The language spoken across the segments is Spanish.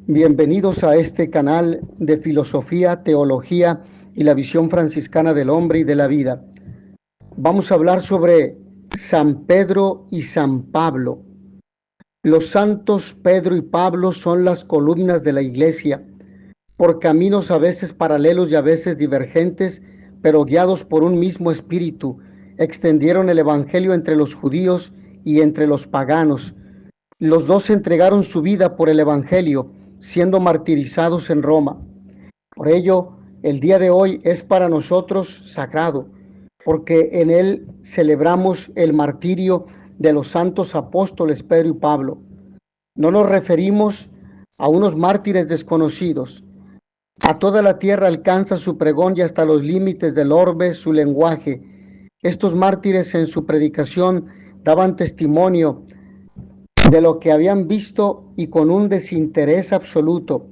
Bienvenidos a este canal de filosofía, teología y la visión franciscana del hombre y de la vida. Vamos a hablar sobre San Pedro y San Pablo. Los santos Pedro y Pablo son las columnas de la iglesia, por caminos a veces paralelos y a veces divergentes, pero guiados por un mismo espíritu, extendieron el evangelio entre los judíos y entre los paganos. Los dos entregaron su vida por el evangelio, siendo martirizados en Roma. Por ello, el día de hoy es para nosotros sagrado, porque en él celebramos el martirio de los santos apóstoles Pedro y Pablo. No nos referimos a unos mártires desconocidos. A toda la tierra alcanza su pregón y hasta los límites del orbe su lenguaje. Estos mártires en su predicación daban testimonio de lo que habían visto y con un desinterés absoluto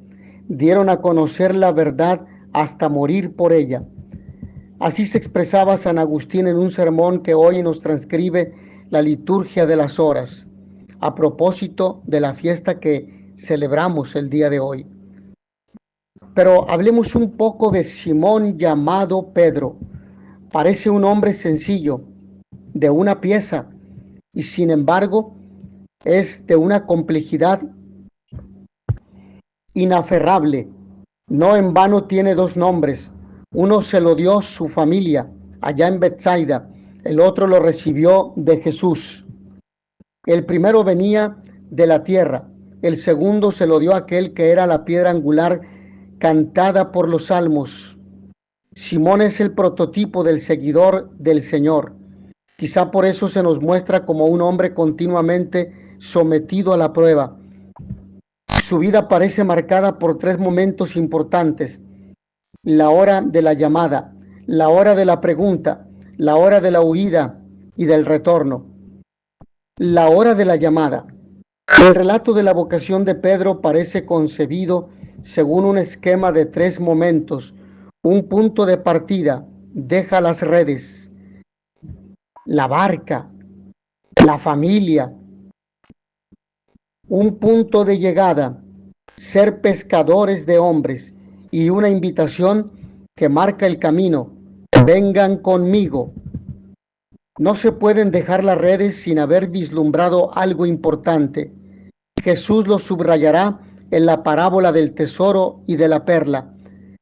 dieron a conocer la verdad hasta morir por ella. Así se expresaba San Agustín en un sermón que hoy nos transcribe la liturgia de las horas, a propósito de la fiesta que celebramos el día de hoy. Pero hablemos un poco de Simón llamado Pedro. Parece un hombre sencillo, de una pieza, y sin embargo es de una complejidad inaferrable. No en vano tiene dos nombres. Uno se lo dio su familia allá en Betsaida, el otro lo recibió de Jesús. El primero venía de la tierra, el segundo se lo dio aquel que era la piedra angular cantada por los salmos. Simón es el prototipo del seguidor del Señor. Quizá por eso se nos muestra como un hombre continuamente sometido a la prueba. Su vida parece marcada por tres momentos importantes: la hora de la llamada, la hora de la pregunta, la hora de la huida y del retorno. La hora de la llamada. El relato de la vocación de Pedro parece concebido según un esquema de tres momentos. Un punto de partida: deja las redes, la barca, la familia. Un punto de llegada: ser pescadores de hombres, y una invitación que marca el camino: vengan conmigo. No se pueden dejar las redes sin haber vislumbrado algo importante. Jesús lo subrayará en la parábola del tesoro y de la perla.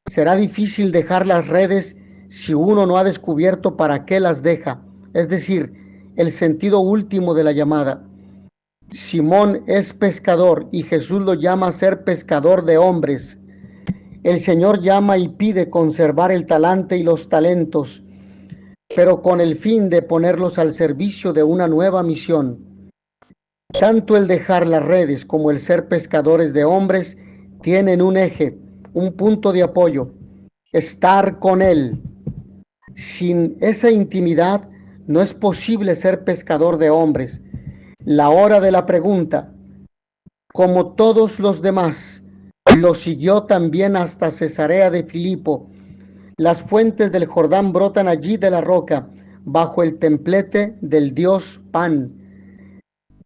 Será difícil dejar las redes si uno no ha descubierto para qué las deja, es decir, el sentido último de la llamada. Simón es pescador y Jesús lo llama a ser pescador de hombres. El Señor llama y pide conservar el talante y los talentos, pero con el fin de ponerlos al servicio de una nueva misión. Tanto el dejar las redes como el ser pescadores de hombres tienen un eje, un punto de apoyo: estar con Él. Sin esa intimidad no es posible ser pescador de hombres. La hora de la pregunta. Como todos los demás, lo siguió también hasta Cesarea de Filipo. Las fuentes del Jordán brotan allí de la roca, bajo el templete del dios Pan.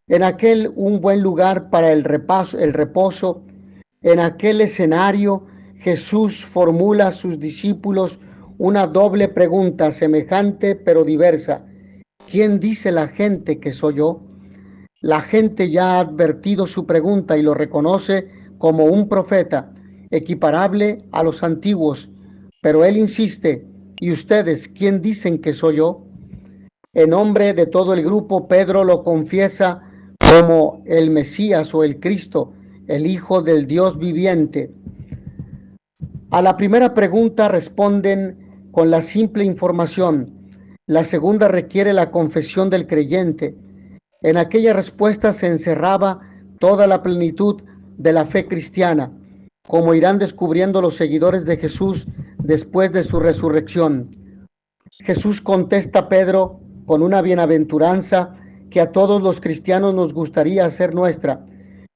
En aquel un buen lugar para el reposo, en aquel escenario Jesús formula a sus discípulos una doble pregunta semejante pero diversa: ¿quién dice la gente que soy yo? La gente ya ha advertido su pregunta y lo reconoce como un profeta, equiparable a los antiguos, pero él insiste: ¿y ustedes quién dicen que soy yo? En nombre de todo el grupo, Pedro lo confiesa como el Mesías o el Cristo, el Hijo del Dios viviente. A la primera pregunta responden con la simple información. La segunda requiere la confesión del creyente. En aquella respuesta se encerraba toda la plenitud de la fe cristiana, como irán descubriendo los seguidores de Jesús después de su resurrección. Jesús contesta a Pedro con una bienaventuranza que a todos los cristianos nos gustaría hacer nuestra: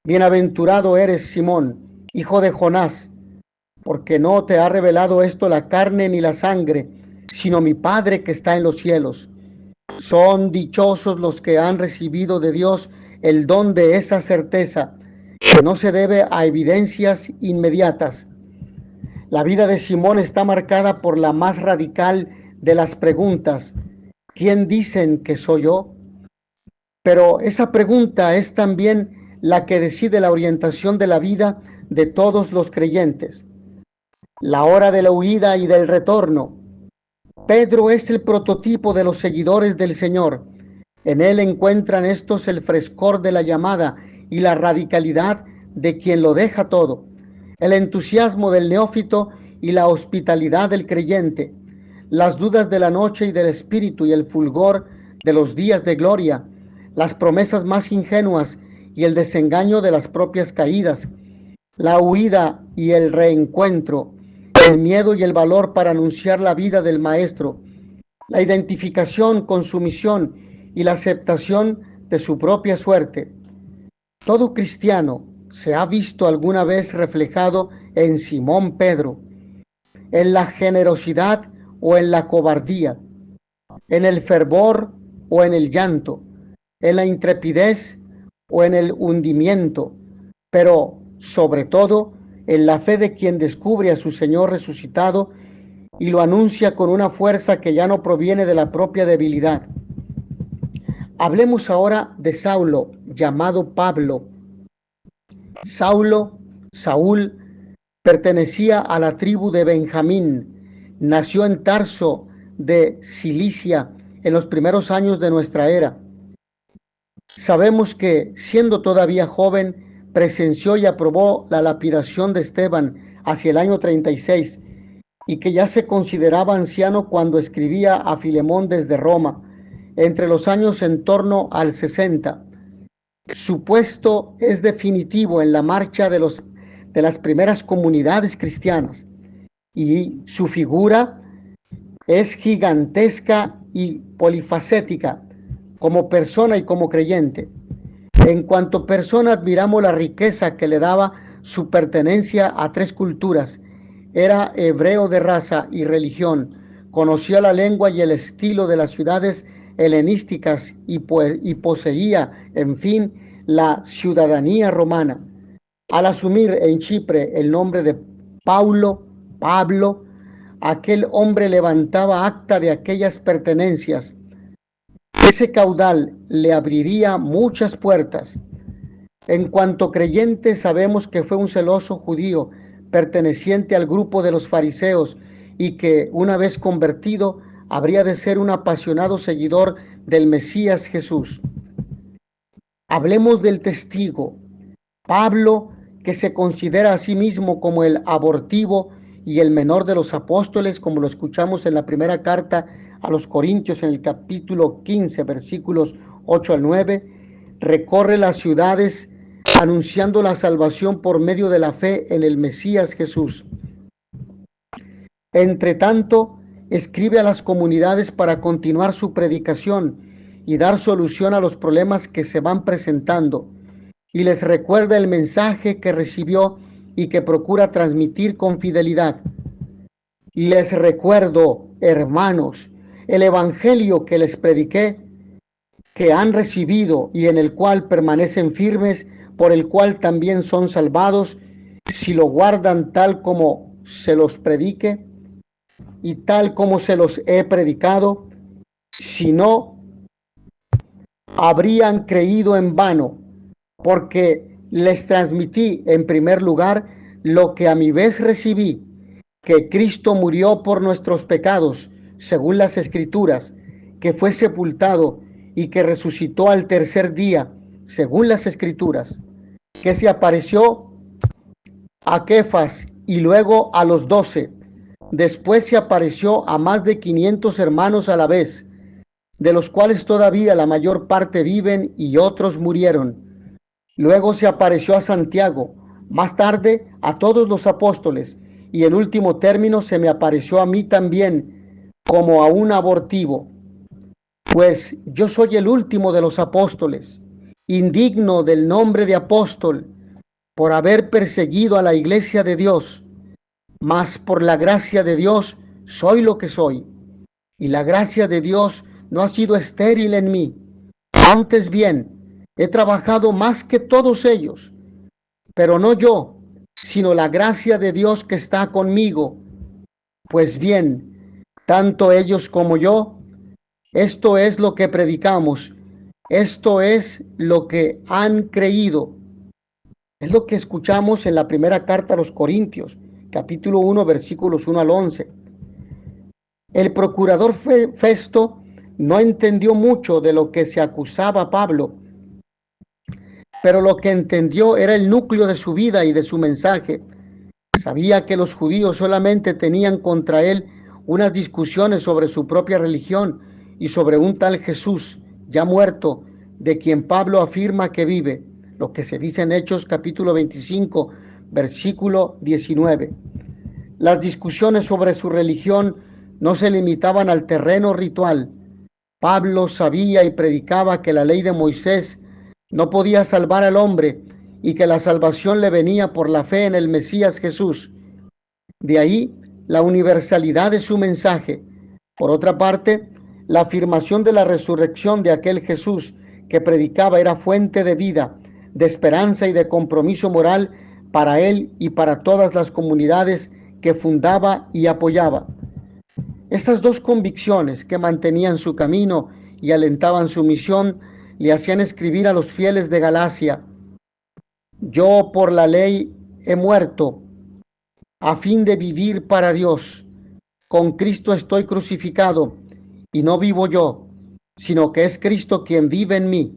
bienaventurado eres, Simón, hijo de Jonás, porque no te ha revelado esto la carne ni la sangre, sino mi Padre que está en los cielos. Son dichosos los que han recibido de Dios el don de esa certeza, que no se debe a evidencias inmediatas. La vida de Simón está marcada por la más radical de las preguntas: ¿quién dicen que soy yo? Pero esa pregunta es también la que decide la orientación de la vida de todos los creyentes. La hora de la huida y del retorno. Pedro es el prototipo de los seguidores del Señor. En él encuentran estos el frescor de la llamada y la radicalidad de quien lo deja todo, el entusiasmo del neófito y la hospitalidad del creyente, las dudas de la noche y del espíritu y el fulgor de los días de gloria, las promesas más ingenuas y el desengaño de las propias caídas, la huida y el reencuentro, el miedo y el valor para anunciar la vida del Maestro, la identificación con su misión y la aceptación de su propia suerte. Todo cristiano se ha visto alguna vez reflejado en Simón Pedro, en la generosidad o en la cobardía, en el fervor o en el llanto, en la intrepidez o en el hundimiento, pero sobre todo en la fe de quien descubre a su Señor resucitado y lo anuncia con una fuerza que ya no proviene de la propia debilidad. Hablemos ahora de Saulo, llamado Pablo. Saúl, pertenecía a la tribu de Benjamín. Nació en Tarso de Cilicia en los primeros años de nuestra era. Sabemos que, siendo todavía joven, presenció y aprobó la lapidación de Esteban hacia el año 36 y que ya se consideraba anciano cuando escribía a Filemón desde Roma, entre los años en torno al 60. Su puesto es definitivo en la marcha de las primeras comunidades cristianas y su figura es gigantesca y polifacética como persona y como creyente. En cuanto persona admiramos la riqueza que le daba su pertenencia a tres culturas. Era hebreo de raza y religión, conocía la lengua y el estilo de las ciudades helenísticas y poseía, en fin, la ciudadanía romana. Al asumir en Chipre el nombre de Pablo, aquel hombre levantaba acta de aquellas pertenencias. Ese caudal le abriría muchas puertas. En cuanto creyente, sabemos que fue un celoso judío perteneciente al grupo de los fariseos y que, una vez convertido, habría de ser un apasionado seguidor del Mesías Jesús. Hablemos del testigo, Pablo, que se considera a sí mismo como el abortivo y el menor de los apóstoles, como lo escuchamos en la primera carta a los Corintios en el capítulo 15, versículos 8 al 9, recorre las ciudades anunciando la salvación por medio de la fe en el Mesías Jesús. Entre tanto, escribe a las comunidades para continuar su predicación y dar solución a los problemas que se van presentando, y les recuerda el mensaje que recibió y que procura transmitir con fidelidad. Les recuerdo, hermanos, el evangelio que les prediqué, que han recibido y en el cual permanecen firmes, por el cual también son salvados, si lo guardan tal como se los predique y tal como se los he predicado. Si no, habrían creído en vano, porque les transmití en primer lugar lo que a mi vez recibí, que Cristo murió por nuestros pecados, según las Escrituras, que fue sepultado y que resucitó al tercer día, según las Escrituras, que se apareció a Kefas y luego a los 12. Después se apareció a más de 500 hermanos a la vez, de los cuales todavía la mayor parte viven y otros murieron. Luego se apareció a Santiago, más tarde a todos los apóstoles, y en último término se me apareció a mí también, como a un abortivo, pues yo soy el último de los apóstoles, indigno del nombre de apóstol, por haber perseguido a la iglesia de Dios, mas por la gracia de Dios soy lo que soy, y la gracia de Dios no ha sido estéril en mí. Antes bien, he trabajado más que todos ellos, pero no yo, sino la gracia de Dios que está conmigo. Pues bien, tanto ellos como yo, esto es lo que predicamos, esto es lo que han creído. Es lo que escuchamos en la primera carta a los Corintios, capítulo 1, versículos 1 al 11. El procurador Festo no entendió mucho de lo que se acusaba a Pablo, pero lo que entendió era el núcleo de su vida y de su mensaje. Sabía que los judíos solamente tenían contra él unas discusiones sobre su propia religión y sobre un tal Jesús ya muerto, de quien Pablo afirma que vive, lo que se dice en Hechos capítulo 25, versículo 19. Las discusiones sobre su religión no se limitaban al terreno ritual. Pablo sabía y predicaba que la ley de Moisés no podía salvar al hombre y que la salvación le venía por la fe en el Mesías Jesús. De ahí la universalidad de su mensaje. Por otra parte, la afirmación de la resurrección de aquel Jesús que predicaba era fuente de vida, de esperanza y de compromiso moral para él y para todas las comunidades que fundaba y apoyaba. Estas dos convicciones que mantenían su camino y alentaban su misión le hacían escribir a los fieles de Galacia: yo por la ley he muerto, a fin de vivir para Dios. Con Cristo estoy crucificado, y no vivo yo, sino que es Cristo quien vive en mí.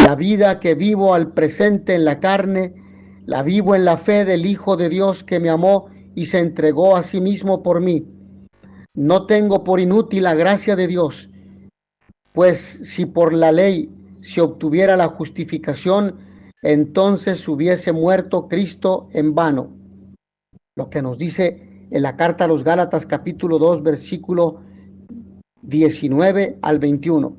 La vida que vivo al presente en la carne, la vivo en la fe del Hijo de Dios que me amó y se entregó a sí mismo por mí. No tengo por inútil la gracia de Dios, pues si por la ley se obtuviera la justificación, entonces hubiese muerto Cristo en vano. Lo que nos dice en la carta a los Gálatas capítulo 2, versículo 19 al 21.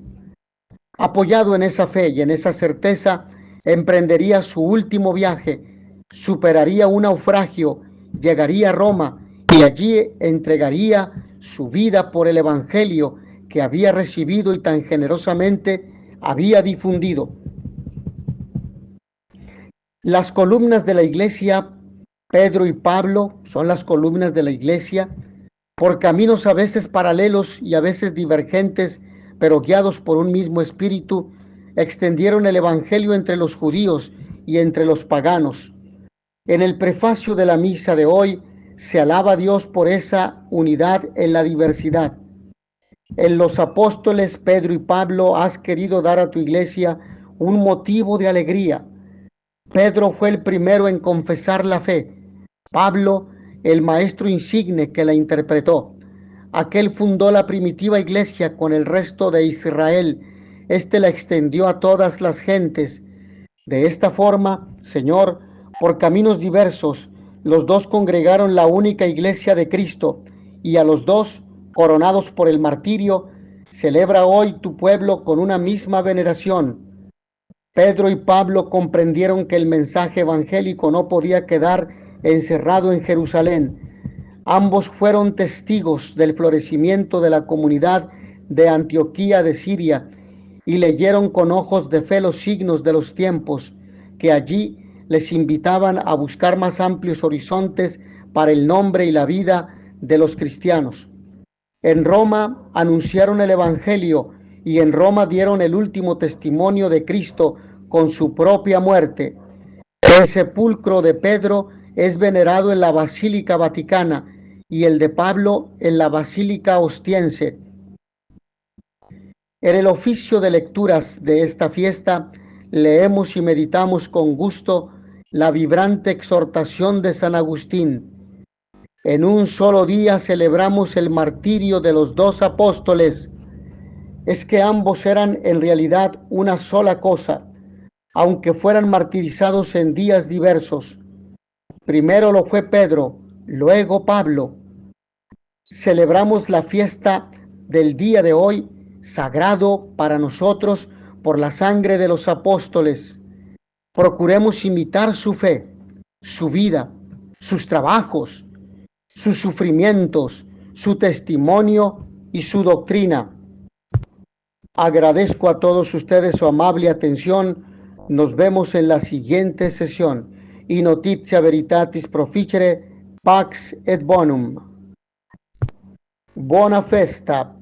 Apoyado en esa fe y en esa certeza, emprendería su último viaje, superaría un naufragio, llegaría a Roma y allí entregaría su vida por el Evangelio que había recibido y tan generosamente había difundido. Las columnas de la iglesia, Pedro y Pablo son las columnas de la iglesia, por caminos a veces paralelos y a veces divergentes, pero guiados por un mismo espíritu, extendieron el Evangelio entre los judíos y entre los paganos. En el prefacio de la misa de hoy se alaba a Dios por esa unidad en la diversidad. En los apóstoles Pedro y Pablo has querido dar a tu iglesia un motivo de alegría. Pedro fue el primero en confesar la fe. Pablo, el maestro insigne que la interpretó. Aquel fundó la primitiva iglesia con el resto de Israel. Este la extendió a todas las gentes. De esta forma, Señor, por caminos diversos, los dos congregaron la única iglesia de Cristo, y a los dos, coronados por el martirio, celebra hoy tu pueblo con una misma veneración. Pedro y Pablo comprendieron que el mensaje evangélico no podía quedar encerrado en Jerusalén. Ambos fueron testigos del florecimiento de la comunidad de Antioquía de Siria y leyeron con ojos de fe los signos de los tiempos, que allí les invitaban a buscar más amplios horizontes para el nombre y la vida de los cristianos. En Roma anunciaron el Evangelio y en Roma dieron el último testimonio de Cristo con su propia muerte. El sepulcro de Pedro es venerado en la Basílica Vaticana y el de Pablo en la Basílica Ostiense. En el oficio de lecturas de esta fiesta leemos y meditamos con gusto la vibrante exhortación de San Agustín. En un solo día celebramos el martirio de los dos apóstoles. Es que ambos eran en realidad una sola cosa, aunque fueran martirizados en días diversos. Primero lo fue Pedro, luego Pablo. Celebramos la fiesta del día de hoy, sagrado para nosotros por la sangre de los apóstoles. Procuremos imitar su fe, su vida, sus trabajos, sus sufrimientos, su testimonio y su doctrina. Agradezco a todos ustedes su amable atención. Nos vemos en la siguiente sesión in notitia veritatis proficere pax et bonum. Buona festa.